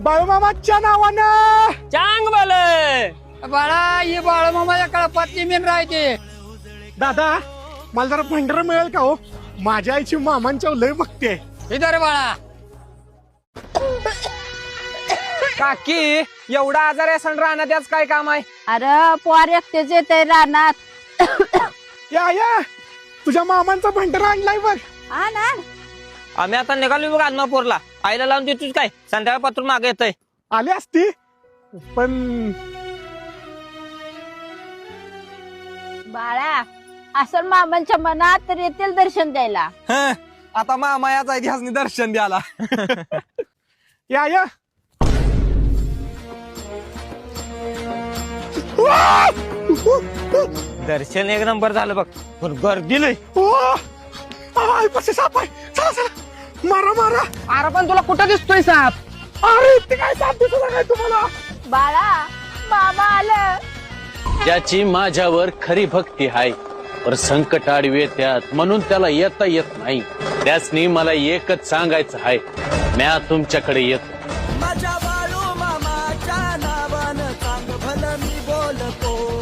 बाळूमामाच्या नावानं चांग बोल बाळा ही बाळूमामाच्या कळपातली मेन राहते. दादा मला जरा भंडारा मिळेल का हो? माझ्या आईची मामांच्या लय भक्ती आहे. इधर रे बाळा. काकी एवढा आजार आहे सण राहण्यात याच काय काम आहे? अरे पोर एकटेच येते रानात. या तुझ्या मामांचा भंडारा आणलाय बघ. हा ना. आम्ही आता निघालो बघ आदमापूरला. आईला लावून देतोच काय संध्याकाळ पात्र मागे येतय. आली असती पण बाळा असं मामांच्या मनात तर येतील दर्शन द्यायला. आता मामा याचा इतिहासनी दर्शन द्याला. या दर्शन एक नंबर झालं बघ पण गर्दी लय. पैसे साप आहे. चला चला मारा. अरे पण तुला कुठं दिसतोय साप? अरे ते काय साप दिसत काय तुम्हाला? बाळा मामा आलं. ज्याची माझ्यावर खरी भक्ती आहे पर संकट आडवे येतात म्हणून त्याला येता येत नाही. त्यासनी मला एकच सांगायचं आहे, म्या तुमच्याकडे येतो